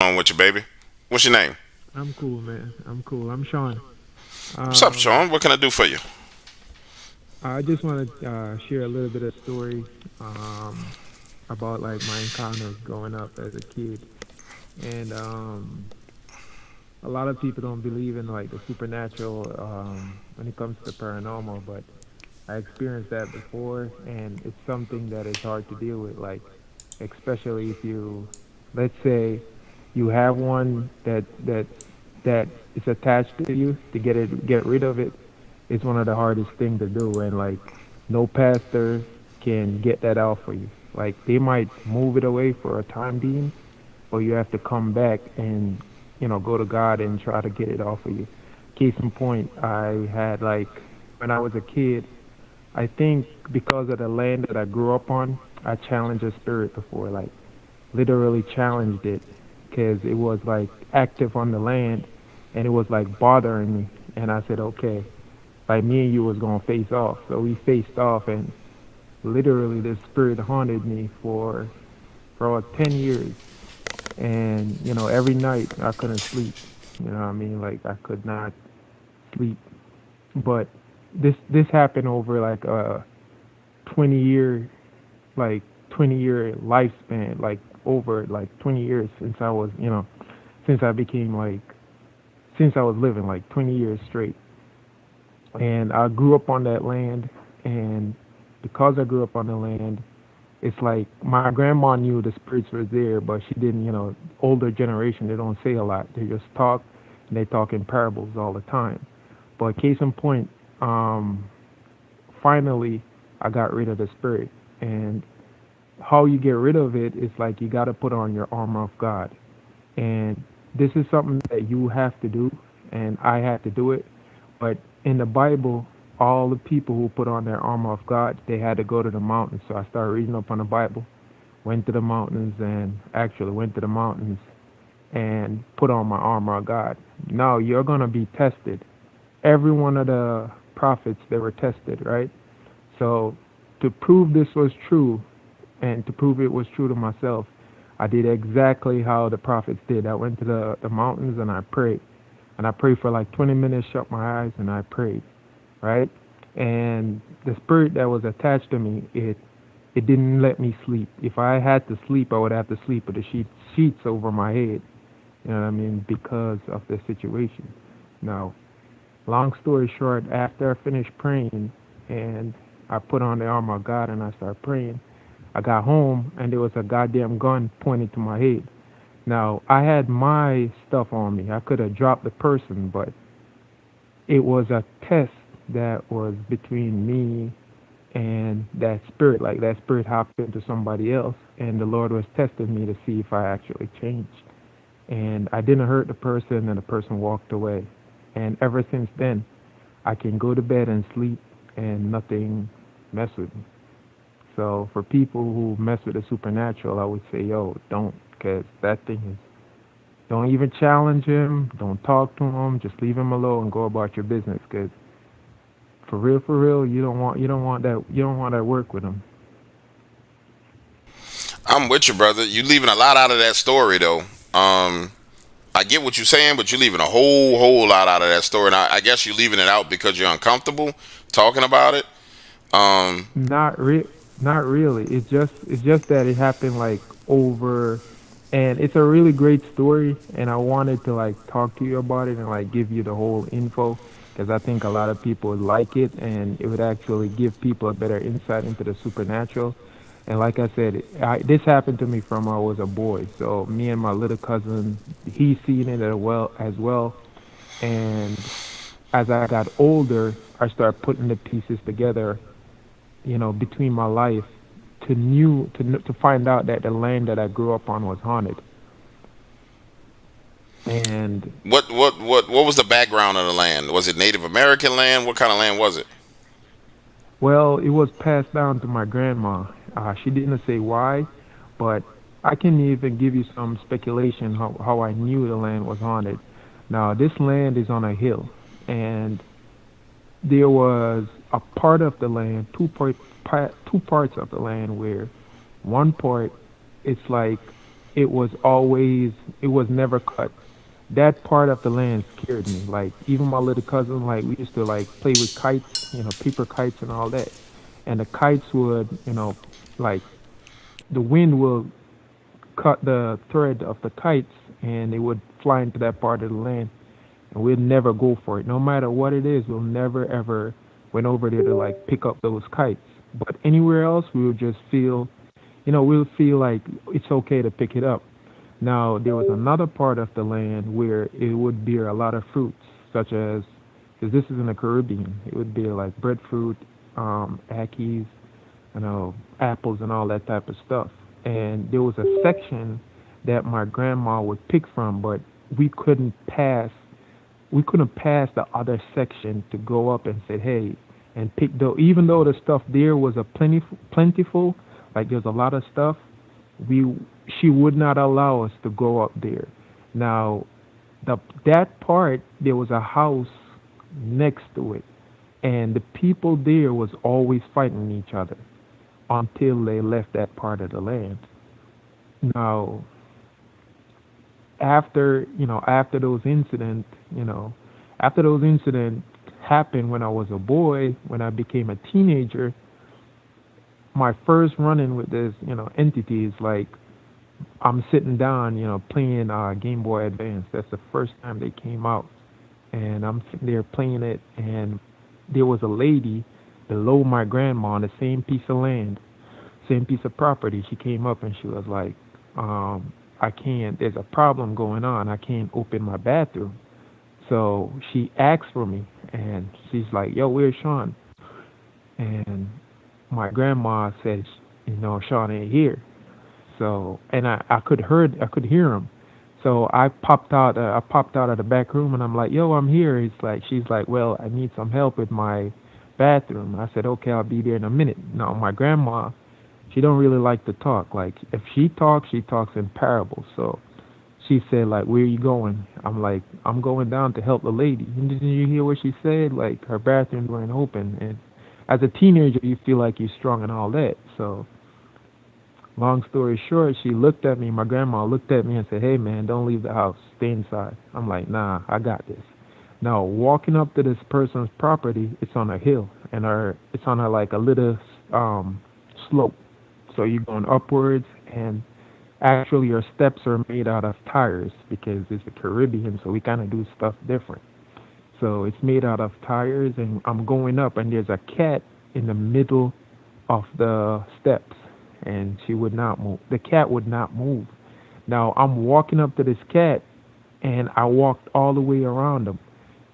On with you, baby. What's your name? I'm cool, man. I'm cool. I'm Sean. What's up, Um, Sean? What can I do for you? I just want to share a little bit of story about like my encounters growing up as a kid, and a lot of people don't believe in like the supernatural when it comes to paranormal, but I experienced that before, and it's something that is hard to deal with. Like, especially if you, let's say, you have one that is attached to you to get rid of it. It's one of the hardest thing to do, and like no pastor can get that out for you. Like they might move it away for a time being, but you have to come back and go to God and try to get it off of you. Case in point, I had like when I was a kid, I think because of the land that I grew up on, I challenged a spirit before, like literally challenged it because it was like active on the land and it was like bothering me. And I said, okay, like me and you was gonna face off. So we faced off, and literally the spirit haunted me for 10 years. And every night I couldn't sleep. You know what I mean? Like I could not sleep. But this happened over like a 20 year like 20-year lifespan, like over like 20 years since I was since I became like since I was living like 20 years straight. And I grew up on that land, and because I grew up on the land, it's like my grandma knew the spirits were there, but she didn't. Older generation, they don't say a lot. They just talk, and they talk in parables all the time. But case in point, um, finally, I got rid of the spirit, and how you get rid of it is like you got to put on your armor of God. And this is something that you have to do, and I had to do it. But in the Bible, all the people who put on their armor of God, they had to go to the mountains. So I started reading up on the Bible, went to the mountains, and actually went to the mountains and put on my armor of God. Now you're going to be tested. Every one of the prophets, they were tested, right? So to prove this was true, and to prove it was true to myself, I did exactly how the prophets did. I went to the mountains and I prayed. And I prayed for like 20 minutes, shut my eyes, and I prayed, right? And the spirit that was attached to me, it didn't let me sleep. If I had to sleep, I would have to sleep with the sheets over my head. You know what I mean? Because of the situation. Now, long story short, after I finished praying and I put on the armor of God and I started praying, I got home and there was a goddamn gun pointed to my head. Now, I had my stuff on me. I could have dropped the person, but it was a test that was between me and that spirit. Like that spirit hopped into somebody else, and the Lord was testing me to see if I actually changed. And I didn't hurt the person, and the person walked away. And ever since then, I can go to bed and sleep, and nothing mess with me. So for people who mess with the supernatural, I would say, yo, don't, because that thing is. Don't even challenge him. Don't talk to him. Just leave him alone and go about your business. Because for real, you don't want that work with him. I'm with you, brother. You leaving a lot out of that story, though. I get what you're saying, but you're leaving a whole lot out of that story. And I guess you're leaving it out because you're uncomfortable talking about it. Um, Not re- Not really. It's just that it happened like over, and it's a really great story. And I wanted to like talk to you about it and like give you the whole info because I think a lot of people would like it, and it would actually give people a better insight into the supernatural. And like I said, this happened to me from I was a boy. So me and my little cousin, he seen it as well. And as I got older, I started putting the pieces together, between my life to find out that the land that I grew up on was haunted. And what was the background of the land? Was it Native American land? What kind of land was it? well, it was passed down to my grandma. She didn't say why, but I can even give you some speculation how I knew the land was haunted. Now, this land is on a hill, and there was a part of the land, two parts of the land where one part it's like it was always, it was never cut. That part of the land scared me. Like even my little cousin, like we used to like play with kites, paper kites and all that. And the kites would, like the wind will cut the thread of the kites and they would fly into that part of the land, and we'd never go for it. No matter what it is, we'll never ever went over there to like pick up those kites. But anywhere else, we would just feel, we'll feel like it's okay to pick it up. Now, there was another part of the land where it would bear a lot of fruits, such as, because this is in the Caribbean, it would bear like breadfruit, ackes, apples and all that type of stuff. And there was a section that my grandma would pick from, but we couldn't pass. We couldn't pass the other section to go up and say, hey, and pick though. Even though the stuff there was a plentiful, like there's a lot of stuff, we she would not allow us to go up there. Now, the that part there was a house next to it, and the people there was always fighting each other until they left that part of the land. Now, after those incidents, after those incidents happened when I was a boy, when I became a teenager, my first run-in with this, entity is like I'm sitting down, playing Game Boy Advance. That's the first time they came out, and I'm sitting there playing it, and there was a lady below my grandma on the same piece of land, same piece of property. She came up and she was like, I can't, there's a problem going on. I can't open my bathroom. So she asked for me and she's like, yo, where's Sean? And my grandma said, Sean ain't here. So, and I could hear him. So I popped out of the back room and I'm like, yo, I'm here. She's like, well, I need some help with my bathroom. I said, okay, I'll be there in a minute. Now, my grandma, she don't really like to talk. Like if she talks in parables. So she said like, where are you going? I'm like, I'm going down to help the lady. And didn't you hear what she said? Like her bathroom weren't open. And as a teenager, you feel like you're strong and all that. So long story short, she looked at me. My grandma looked at me and said, hey man, don't leave the house. Stay inside. I'm like, nah, I got this. Now walking up to this person's property, it's on a hill, and it's on a like a little um slope. So you're going upwards, and actually your steps are made out of tires because it's the Caribbean, so we kind of do stuff different. So it's made out of tires, and I'm going up, and there's a cat in the middle of the steps, and she would not move. The cat would not move. Now I'm walking up to this cat, and I walked all the way around him.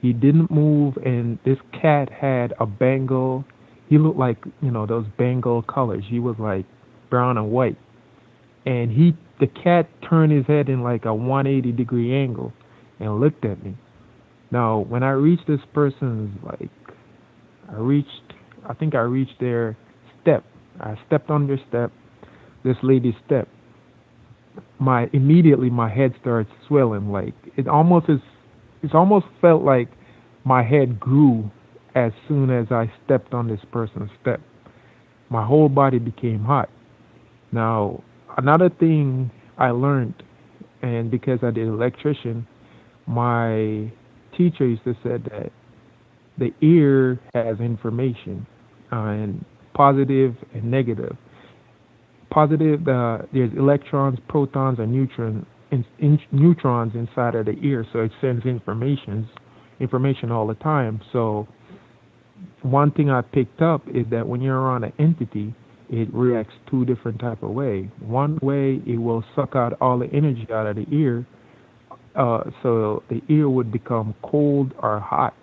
He didn't move, and this cat had a Bengal. He looked like those Bengal colors. He was like brown and white, and the cat turned his head in like a 180-degree angle and looked at me. Now, when I reached this person's like, I reached, I think I reached their step. I stepped on their step, this lady's step. My immediately my head started swelling. Like it almost felt like my head grew as soon as I stepped on this person's step. My whole body became hot. Now, another thing I learned, and because I did electrician, my teacher used to say that the ear has information, and positive and negative. Positive, there's electrons, protons, and neutrons inside of the ear, so it sends information all the time. So one thing I picked up is that when you're around an entity, it reacts two different type of way. One way, it will suck out all the energy out of the ear, so the ear would become cold or hot.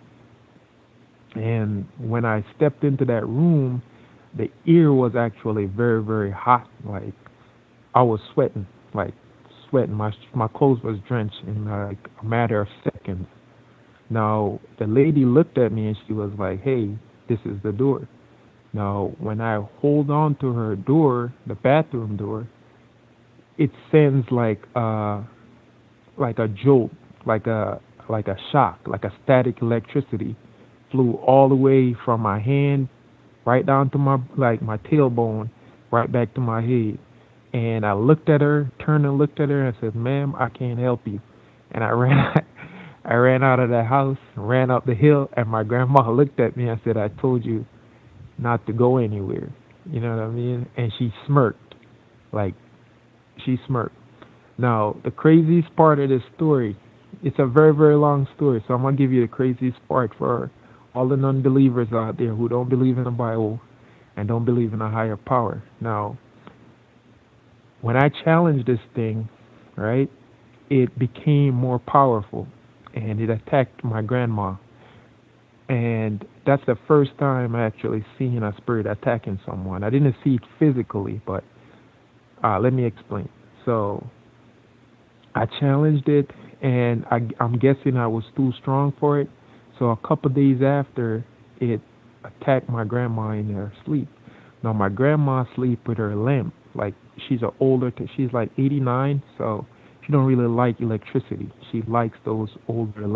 And when I stepped into that room, the ear was actually very, very hot. Like I was sweating, like sweating. My clothes was drenched in like a matter of seconds. Now the lady looked at me and she was like, "Hey, this is the door." Now when I hold on to her door, the bathroom door, it sends like a jolt, like a shock, like a static electricity flew all the way from my hand right down to my tailbone, right back to my head. And I looked at her, turned and looked at her, and said, "Ma'am, I can't help you." And I ran, I ran out of the house, ran up the hill, and my grandma looked at me and said, "I told you not to go anywhere." You know what I mean? And she smirked, like she smirked. Now, the craziest part of this story, it's a very, very long story, so I'm gonna give you the craziest part for all the non-believers out there who don't believe in the Bible and don't believe in a higher power. Now, when I challenged this thing, right, it became more powerful and it attacked my grandma. And that's the first time I actually seen a spirit attacking someone. I didn't see it physically, but let me explain. So I challenged it, and I'm guessing I was too strong for it. So a couple days after, it attacked my grandma in her sleep. Now my grandma sleep with her lamp. Like she's a older, she's like 89, so she don't really like electricity. She likes those older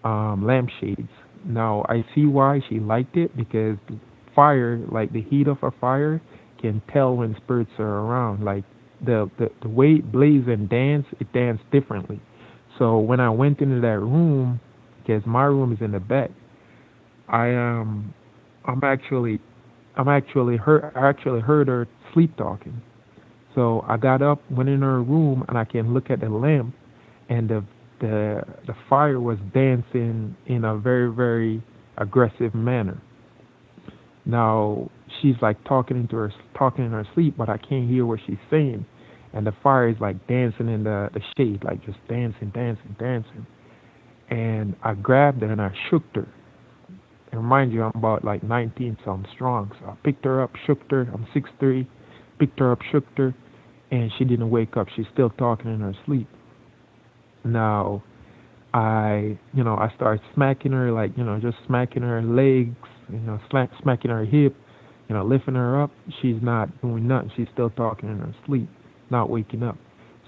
lampshades. Now I see why she liked it because fire, like the heat of a fire, can tell when spirits are around. Like the way it blaze and dance, it dance differently. So when I went into that room, because my room is in the back, I I'm actually I actually heard her sleep talking. So I got up, went in her room, and I can look at the lamp, and the fire was dancing in a very very aggressive manner. Now she's like talking in her sleep, but I can't hear what she's saying, and the fire is like dancing in the shade, like just dancing, dancing, dancing. And I grabbed her and I shook her. And mind you, I'm about like 19, so I'm strong. So I picked her up, shook her. I'm 6'3", picked her up, shook her, and she didn't wake up. She's still talking in her sleep. Now I started smacking her, like, just smacking her legs, smacking her hip, lifting her up. She's not doing nothing. She's still talking in her sleep, not waking up.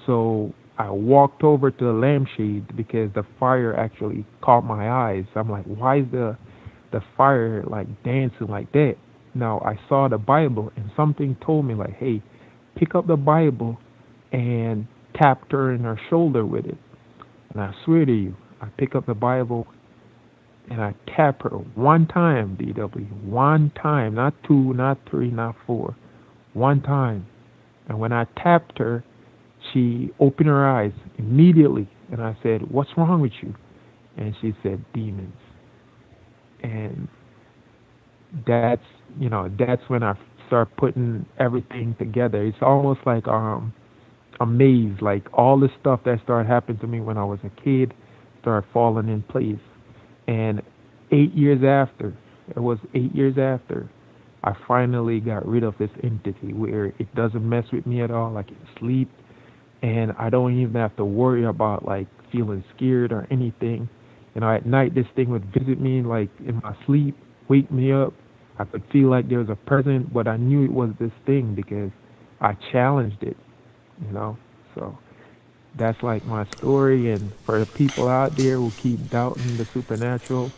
So I walked over to the lampshade because the fire actually caught my eyes. I'm like, why is the fire like dancing like that? Now I saw the Bible and something told me like, hey, pick up the Bible and tapped her in her shoulder with it. And I swear to you, I pick up the Bible and I tap her one time, DW, one time, not two, not three, not four, one time. And when I tapped her, she opened her eyes immediately. And I said, "What's wrong with you?" And she said, "Demons." And that's, that's when I start putting everything together. It's almost like a maze, like all the stuff that started happening to me when I was a kid started falling in place. And 8 years after, it was 8 years after, I finally got rid of this entity where it doesn't mess with me at all. I can sleep, and I don't even have to worry about like feeling scared or anything. At night this thing would visit me like in my sleep, wake me up. I could feel like there was a present, but I knew it was this thing because I challenged it, you know. So that's like my story. And for the people out there who keep doubting the supernatural,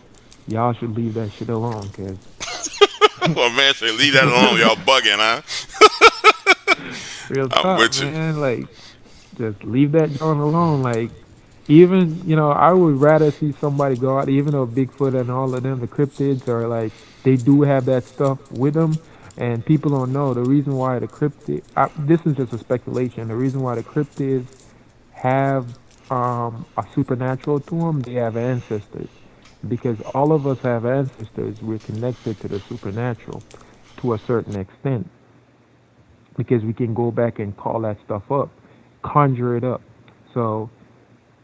y'all should leave that shit alone, cause Well, man, say leave that alone. Y'all bugging, huh? real I'm talk, with you. man. Like, just leave that joint alone. Like, even I would rather see somebody go out, even though Bigfoot and all of them, the cryptids are like they do have that stuff with them, and people don't know the reason why the cryptid. This is just a speculation. The reason why the cryptids have a supernatural to them, they have ancestors. Because all of us have ancestors, we're connected to the supernatural to a certain extent. Because we can go back and call that stuff up, conjure it up. So,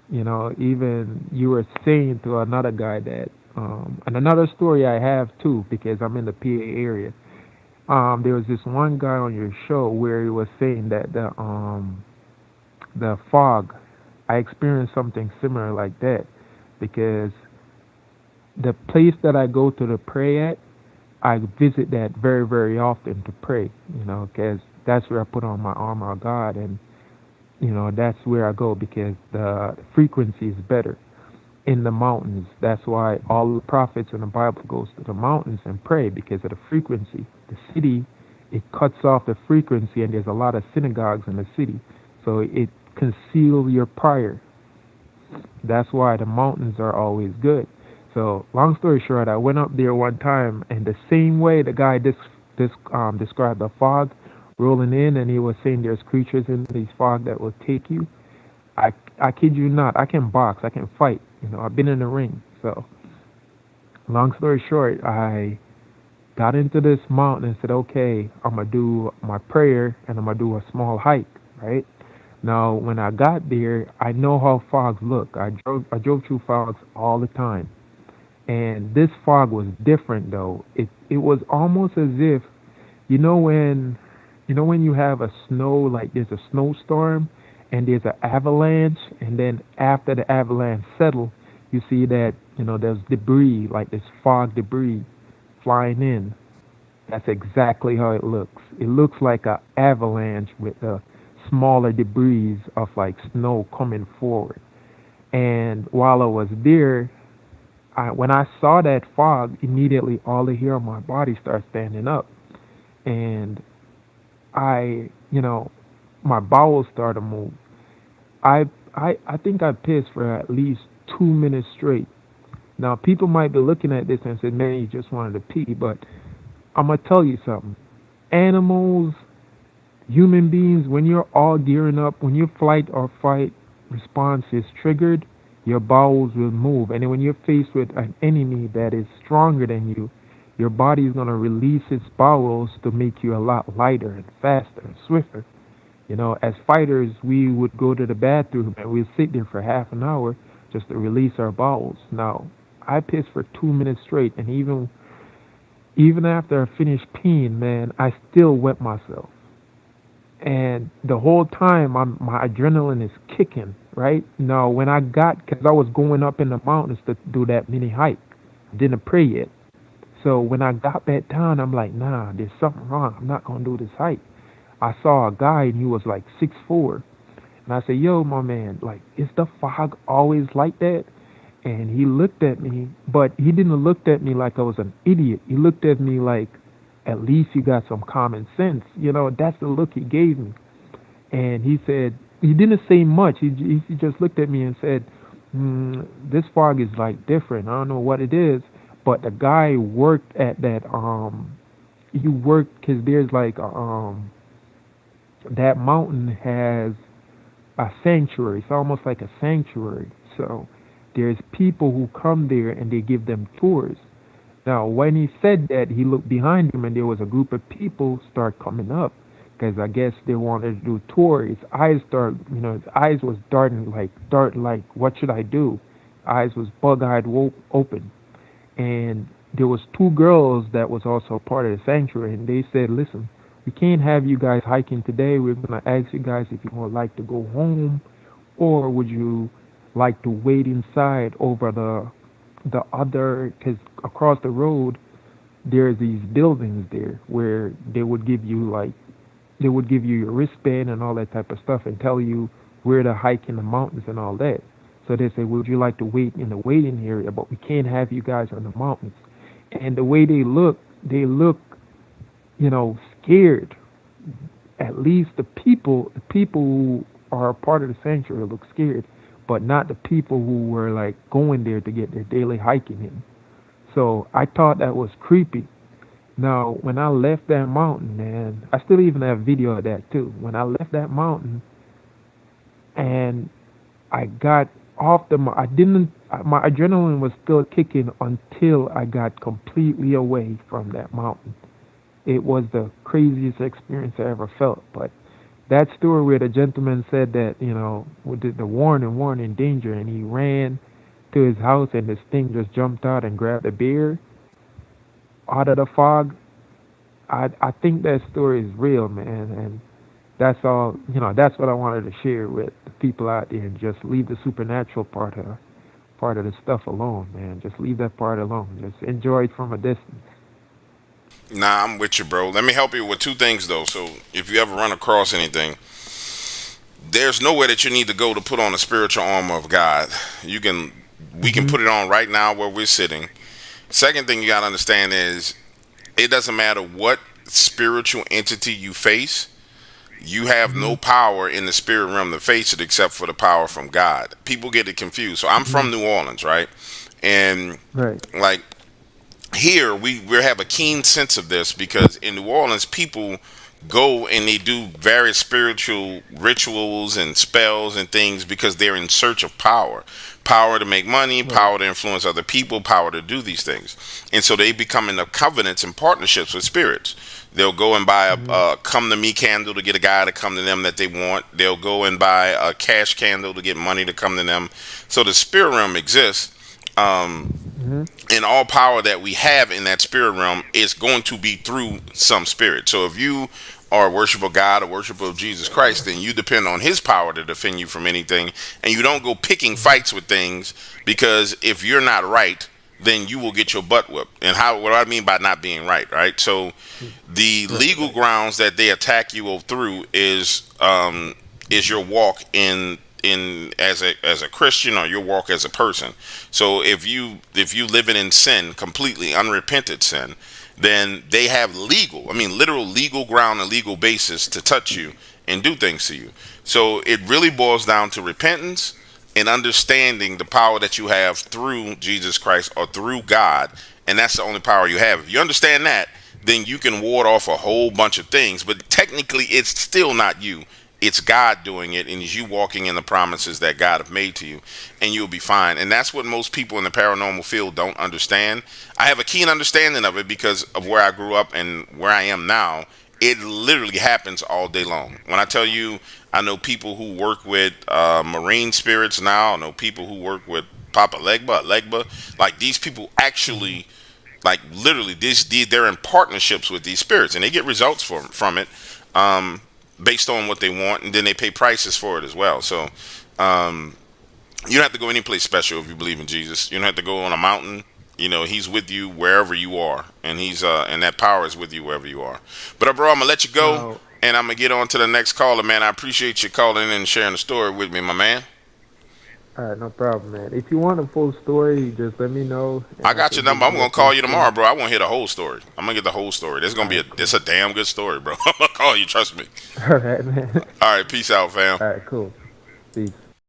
even you were saying to another guy that, and another story I have too, because I'm in the PA area. There was this one guy on your show where he was saying that the fog, I experienced something similar like that, because the place that I go to pray at, I visit that very, very often to pray, because that's where I put on my armor of God, and that's where I go because the frequency is better in the mountains. That's why all the prophets in the Bible goes to the mountains and pray because of the frequency. The city it cuts off the frequency, and there's a lot of synagogues in the city, so it conceals your prayer. That's why the mountains are always good. So, long story short, I went up there one time, and the same way the guy described the fog rolling in, and he was saying there's creatures in these fog that will take you. I I kid you not, I can box, I can fight. I've been in the ring. So, long story short, I got into this mountain and said, okay, I'm gonna do my prayer and I'm gonna do a small hike, right? Now, when I got there, I know how fogs look. I drove through fogs all the time, and this fog was different though. It was almost as if when you have a snow, like there's a snowstorm and there's an avalanche, and then after the avalanche settle, you see that there's debris, like this fog debris flying in. That's exactly how it looks. It looks like a avalanche with a smaller debris of like snow coming forward. And while I was there, when I saw that fog, immediately all the hair on my body started standing up, and I, my bowels started to move. I think I pissed for at least 2 minutes straight. Now people might be looking at this and say, "Man, you just wanted to pee," but I'm gonna tell you something. Animals, human beings, when you're all gearing up, when your flight or fight response is triggered, your bowels will move. And then when you're faced with an enemy that is stronger than you, your body is gonna release its bowels to make you a lot lighter and faster and swifter. As fighters, we would go to the bathroom and we'd sit there for half an hour just to release our bowels. Now, I pissed for 2 minutes straight, and even after I finished peeing, man, I still wet myself. And the whole time, my adrenaline is kicking. Right now, when I got, because I was going up in the mountains to do that mini hike, I didn't pray yet. So when I got back down, I'm like, nah, there's something wrong. I'm not gonna do this hike. I saw a guy and he was like 6'4", and I said, "Yo, my man, like, is the fog always like that?" And he looked at me, but he didn't look at me like I was an idiot. He looked at me like, at least you got some common sense. That's the look he gave me. And he said, he didn't say much. He just looked at me and said, "This fog is like different. I don't know what it is." But the guy worked at that. He worked because there's like that mountain has a sanctuary. It's almost like a sanctuary. So there's people who come there and they give them tours. Now, when he said that, he looked behind him and there was a group of people start coming up because I guess they wanted to do a tour. His eyes was darting like, what should I do? Eyes was bug-eyed open, and there was two girls that was also part of the sanctuary, and they said, "Listen, we can't have you guys hiking today. We're gonna ask you guys if you would like to go home, or would you like to wait inside over the other, because across the road there's these buildings there where they would give you your wristband and all that type of stuff and tell you where to hike in the mountains and all that." So they say, "Would you like to wait in the waiting area? But we can't have you guys on the mountains." And the way they look, scared. At least the people who are a part of the sanctuary look scared, but not the people who were like going there to get their daily hiking in. So I thought that was creepy. Now, when I left that mountain, man, I still even have video of that too. When I left that mountain and I got off I didn't, my adrenaline was still kicking until I got completely away from that mountain. It was the craziest experience I ever felt. But that story where the gentleman said that, with the warning, danger, and he ran to his house and this thing just jumped out and grabbed a bear out of the fog. I think that story is real, man, and that's all. That's what I wanted to share with the people out there, and just leave the supernatural part of the stuff alone, man. Just leave that part alone. Just enjoy it from a distance. Nah, I'm with you, bro. Let me help you with two things though. So if you ever run across anything, there's nowhere that you need to go to put on the spiritual armor of God. We can Mhm. put it on right now where we're sitting. Second thing you gotta understand is it doesn't matter what spiritual entity you face, you have Mm-hmm. no power in the spirit realm to face it except for the power from God. People get it confused. So I'm Mm-hmm. from New Orleans, right? And Right. like here we have a keen sense of this because in New Orleans people go and they do various spiritual rituals and spells and things because they're in search of power to make money, Right. power to influence other people, power to do these things. And so they become into covenants and partnerships with spirits. They'll go and buy Mm-hmm. a come to me candle to get a guy to come to them that they want. They'll go and buy a cash candle to get money to come to them. So the spirit realm exists. um, Mm-hmm. and all power that we have in that spirit realm is going to be through some spirit. So if you are a worshiper of God, a worshiper of Jesus Christ, then you depend on His power to defend you from anything, and you don't go picking fights with things because if you're not right, then you will get your butt whipped. And how? What do I mean by not being right? Right. So the Right. legal grounds that they attack you through is your walk in as a Christian or your walk as a person. So if you living in sin, completely unrepented sin, then they have legal, I mean literal legal ground and legal basis to touch you and do things to you. So it really boils down to repentance and understanding the power that you have through Jesus Christ or through God, and that's the only power you have. If you understand that, then you can ward off a whole bunch of things. But technically, it's still not you. It's God doing it, and it's you walking in the promises that God have made to you, and you'll be fine. And that's what most people in the paranormal field don't understand. I have a keen understanding of it because of where I grew up and where I am now. It literally happens all day long. When I tell you, I know people who work with marine spirits now. I know people who work with Papa Legba. Like these people Mm-hmm. actually, like literally, they're in partnerships with these spirits, and they get results from it, um, based on what they want, and then they pay prices for it as well. So um, you don't have to go any place special if you believe in Jesus. You don't have to go on a mountain. You know, He's with you wherever you are, and and that power is with you wherever you are. But bro, I'm gonna let you go, Now, and I'm gonna get on to the next caller, man. I appreciate you calling in and sharing the story with me, my man. all right, no problem, man. If you want a full story, just let me know, and I I got can your give number. I'm you a gonna full call you tomorrow, story. bro. I want to hear the whole story. I'm gonna get the whole story. This is All gonna be right, it's cool. a damn good story, bro. I'm gonna call you. Trust me. All right, man. All right, peace out, fam. All right, cool. Peace.